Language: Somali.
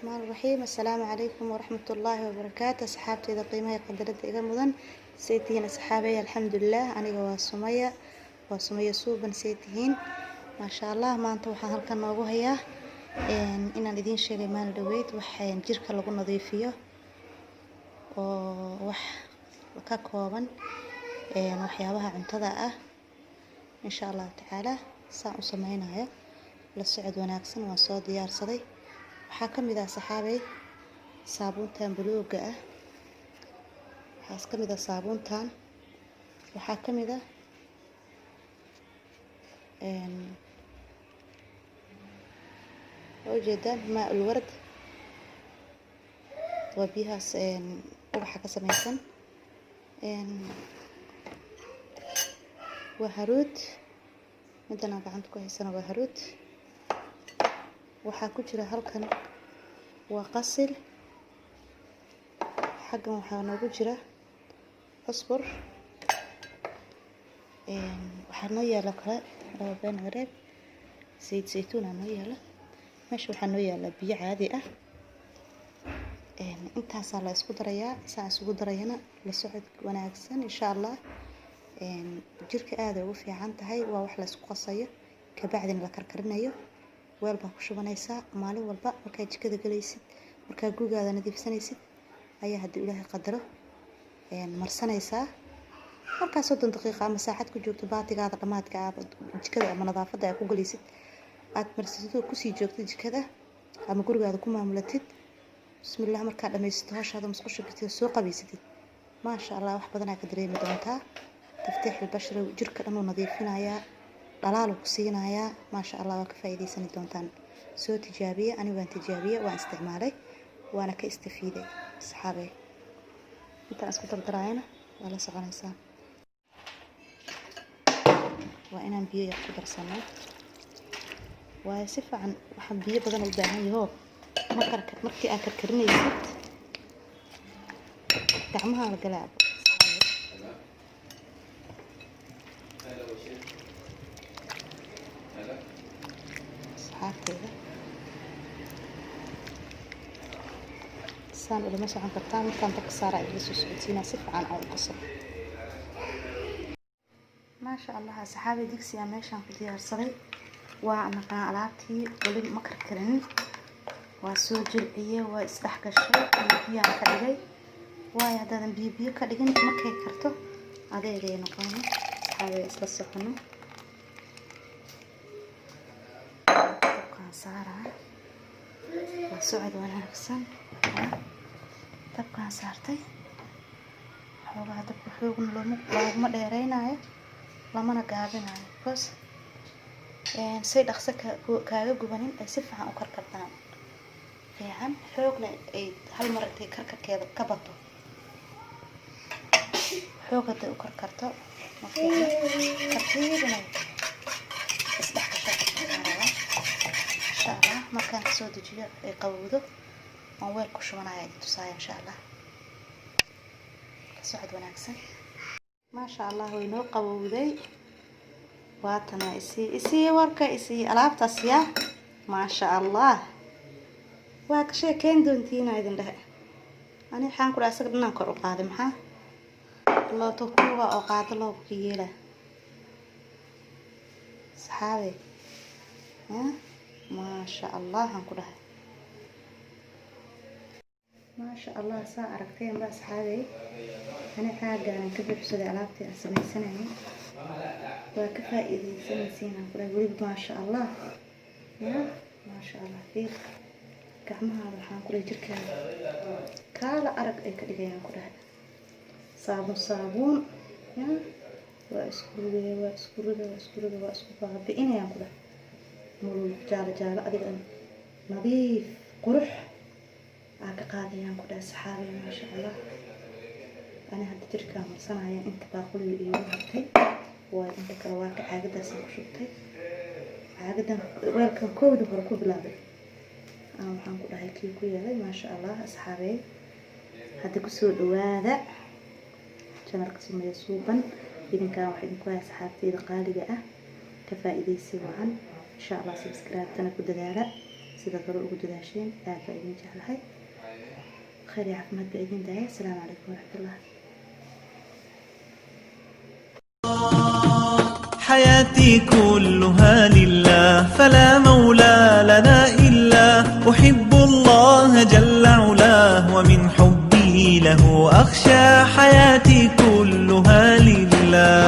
الرحمن الرحيم. السلام عليكم ورحمة الله وبركاته. صحابتي إذا قيمة قدرت إذا مدن سيتهين صحابي الحمد لله. أنا وسمية سوبن سيتهين ما شاء الله. ما أنت وحنا هلكن نوجه هي إن الذين شيء ما ندويت وحين جيرك لو نظيفيه وح ككوبن وحيابها عنتذا إن شاء الله تعالى ساعة سمعينها للصعد وناكسن وصاد ديار صدي. waxaa ka mid ah saxaabay saabuuntan buluuga ah waxaa ka mid ah saabuuntan waxaa ka mid ah وجدان ماء الورد وبيها ubaxa ka samaysan وهرود midana gacanta ku haysana waa haruud. waxaa ku jira halkan waa qasil xaggan waxaa noogu jira cusbur waxaa noo yaala kale laba been wareeg saytuun noo yaala meesha waxaa noo yaala biyo caadi ah intaas la isku darayaa saa isugu darayana la socod wanaagsan insha Allah jirka aad ugu fiican tahay waa wax la isku qasayo ka bacdina la karkarinayo weel baa ku shubanaysaa maalin walba markaa jikada galaysid markaa gurigaada nadiifsanaysid ayaa haddii Ilaahay qadaro marsanaysaa markaas 30 daqiiqo ama saacad ku joogto baatigaada dhamaadka jikada ama nadaafada aad ku galaysid aad marsido ku sii joogto jikada ama gurigaada ku maamulatid bismillaah markaa dhamaysto hawshaada musqusha gurtida soo qabaysatid ma sha Allah wax badan aad ka dareemi doontaa taftiix bashar jirka dhan uu nadiifinayaa dhalaal ku siinayaa ma sha Allah waa ka faa'iideysan doontaan soo tijaabiye aniga waan tijaabiye waan isticmaalay waana ka istafiiday saxaabay inta isku dardarayna waa la soconaysaa waa inaan biyo yar ku darsano waa si fiican waxaan biyo badan u baahan yahay markii aad karkarinaysid gacmaha la galaab saxaabteeda saan ula mas'uul kartaa markaan dadka saara ay soo socodsiina si fiican oo qasab ma sha Allah saxaabi digsiga meeshan ku diyaarsaday waa naqaan alaabtii wali ma karkarin waa soo jilciye waa isdhax gashay biyo ka dhigay waa hadaan biyo ka dhigin markay karto adeegay noqon saxaabi isla socono saara waa socod wanaagsan dabkaan saartay xoogaa dabka xoogna looma dheereynayo lamana gaabinayo bas say dhaqso kaaga gubanin ay si fiican u karkartaan fiican xoogna ay hal mar intay karkarkeeda ka bato xoogada u karkarto ma fiican kartiidna isdhax gashay markaan soo dejiyo ay qawdo aan weel ku shubanayo tusaaya insha Allah socod wanaagsan ma sha Allah way noo qawowday waatana isi warka isi alaabtaas ya ma sha Allah waa ka sheekeen doontiina idin dhahay ani waxaan ku dhaasag dhanaan kor u qaaday maxaa loo tokuwa oo qaado loo kiyeela saxaabe ما شاء الله هنقولها ما شاء الله ساعة ركتين بس حالي أنا حاجة أنا كبر بسودي علاقتي أسمي سنة وكفى إذا سنة هنقولها ولد ما شاء الله يا ما شاء الله فيك كعمها هنقولها جركة كالا أرق أي كده هنقولها صابون يا واسكروده بإني هنقولها مول جالة أديك نظيف قرح قاضيان كده صحابي ما شاء الله أنا هدي تركا مرسانايا أنت باقول لي هرتي وأنت كرواك عاقدة سنشوتي عاقدة ويلكم كود بركوب لابد أنا وحن كده هيك كويا ما شاء الله أصحابي هدي كسود وهذا كان رقص ما يسوبا إذا كان واحد كويس صحابتي قالي بقى كفائدة سوعا إن شاء الله سبسكرايب تنا كده دارا sida kale ugu dadaasheen aad baa idin jeclahay khayr iyo caafimaad baa idin daaya asalaamu calaykum waraxmatullah حياتي كلها لله فلا مولى لنا إلا أحب الله جل علاه ومن حبي له أخشى حياتي كلها لله